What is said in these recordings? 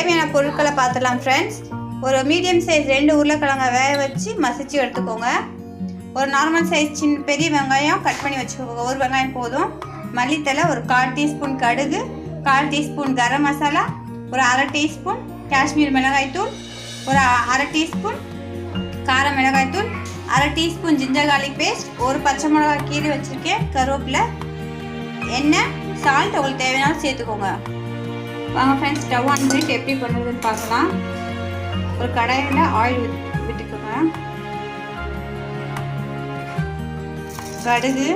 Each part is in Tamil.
தேவையான பொருட்களை பார்த்துடலாம் ஃப்ரெண்ட்ஸ். ஒரு மீடியம் சைஸ் 2 உருளைக்கிழங்கை வேக வச்சு மசிச்சு எடுத்துக்கோங்க. ஒரு நார்மல் சைஸ் பெரிய வெங்காயம் கட் பண்ணி வச்சுக்கோங்க. ஒரு வெங்காயம் போதும். மல்லித்தலை, ஒரு 1/4 டீஸ்பூன் கடுகு, 1/4 டீஸ்பூன் கரம் மசாலா, ஒரு 1/2 டீஸ்பூன் காஷ்மீர் மிளகாய்த்தூள், ஒரு 1/2 டீஸ்பூன் கார மிளகாய்த்தூள், 1/2 டீஸ்பூன் ஜிஞ்சர் கார்லிக் பேஸ்ட், ஒரு பச்சை மிளகாய் கீரை வச்சுருக்கேன், கருவேப்பிலை, எண்ணெய், சால்ட் உங்களுக்கு தேவையான சேர்த்துக்கோங்க. வாங்க ஃப்ரெண்ட்ஸ், ஸ்டவ் ஆன் பண்ணிட்டு எப்படி பண்ணுறதுன்னு பார்க்கலாம். ஒரு கடாயில் ஆயில் விட்டுக்கோங்க. கடுகு,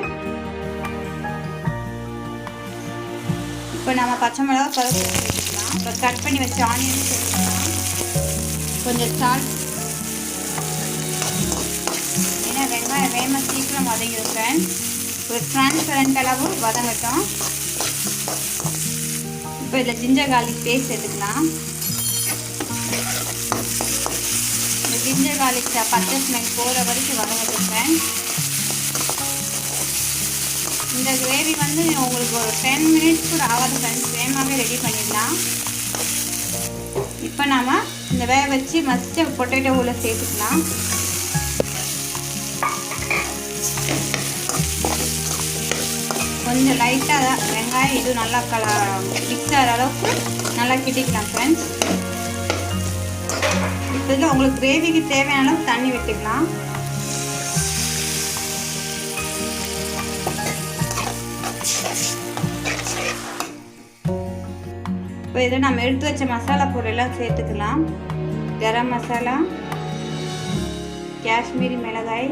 இப்போ நம்ம பச்சை மிளகாய் கருவேப்பிலை சேர்த்துக்கலாம். இப்போ கட் பண்ணி வச்ச ஆனியன் சேர்த்துக்கலாம். கொஞ்சம் சால்ட், ஏன்னா வெங்காயம் வேகமாக சீக்கிரம் வதங்கிடும் ஃப்ரெண்ட்ஸ். ஒரு டிரான்ஸ்பரண்ட் அளவு வதங்கட்டும். இப்போ இதில் ஜிஞ்சர் கார்லிக் பேஸ்ட் எடுத்துக்கலாம். இந்த ஜிஞ்சர் கார்லிக் பச்சை ஸ்மெல் போகிற வரைக்கும் வதங்கட்டும் ஃப்ரெண்ட்ஸ். இந்த கிரேவி வந்து உங்களுக்கு ஒரு 10 மினிட்ஸ் கூட ஆகாது ஃப்ரெண்ட்ஸ், வேகமாகவே ரெடி பண்ணிடலாம். இப்போ நாம் இந்த வேக வச்சு மசிச்ச பொட்டேட்டோ உள்ள சேர்த்துக்கலாம். கொஞ்சம் லைட்டாக வெங்காயம் இது நல்லா மிக்ஸ் ஆகிற அளவுக்கு நல்லா கிட்டிக்கலாம் ஃப்ரெண்ட்ஸ். இப்போ இதில் உங்களுக்கு கிரேவிக்கு தேவையான அளவுக்கு தண்ணி விட்டுக்கலாம். இப்போ இதில் நம்ம எடுத்து வச்ச மசாலா பொருளெல்லாம் சேர்த்துக்கலாம். கரம் மசாலா, காஷ்மீரி மிளகாய்,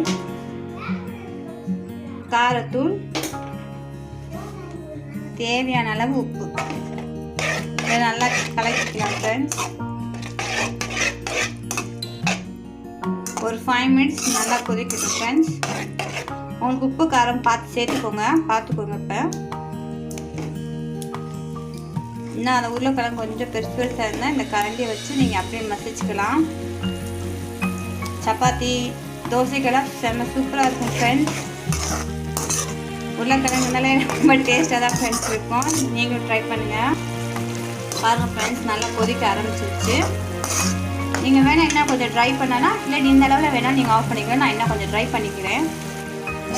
காரத்தூள், தேவையான அளவு உப்பு. இதை நல்லா கலக்கிக்கலாம் ஃப்ரெண்ட்ஸ். ஒரு 5 மினிட்ஸ் நல்லா கொதிக்கட்டும் ஃப்ரெண்ட்ஸ். உங்களுக்கு உப்பு காரம் பார்த்துக்கோங்க. இப்போ இன்னும் அந்த உருளைக்கிழங்கு கொஞ்சம் பெருசாக இருந்தால் இந்த கரண்டியை வச்சு நீங்கள் அப்படியே மசிச்சுக்கலாம். சப்பாத்தி, தோசைக்கெல்லாம் செம்ம சூப்பராக இருக்கும் ஃப்ரெண்ட்ஸ். உருளைக்கிழங்குனாலே ரொம்ப டேஸ்ட்டாக தான் ஃப்ரெண்ட்ஸ் இருக்கும். நீங்களும் ட்ரை பண்ணுங்கள். பாருங்கள் ஃப்ரெண்ட்ஸ், நல்லா கொதிக்க ஆரம்பிச்சிருச்சு. நீங்கள் வேணால் இன்னும் கொஞ்சம் ட்ரை பண்ணனா, இல்லை இந்த அளவில் வேணால் நீங்கள் ஆஃப் பண்ணிக்கலாம். நான் இன்னும் கொஞ்சம் ட்ரை பண்ணிக்கிறேன்.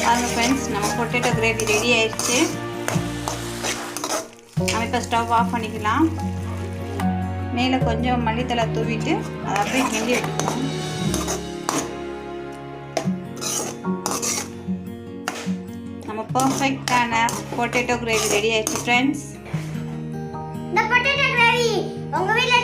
பாருங்கள் ஃப்ரெண்ட்ஸ், நம்ம பொட்டேட்டோ கிரேவி ரெடி ஆயிடுச்சு. நம்ம இப்போ ஸ்டவ் ஆஃப் பண்ணிக்கலாம். மேலே கொஞ்சம் மல்லித்தலை தூவிட்டு அதை அப்படியே கிண்டி வச்சுக்கலாம். நம்ம பர்ஃபெக்டான பொட்டேட்டோ கிரேவி ரெடி ஆயிடுச்சு ஃப்ரெண்ட்ஸ். இந்த பொட்டேட்டோ கிரேவி உங்க வீட்ல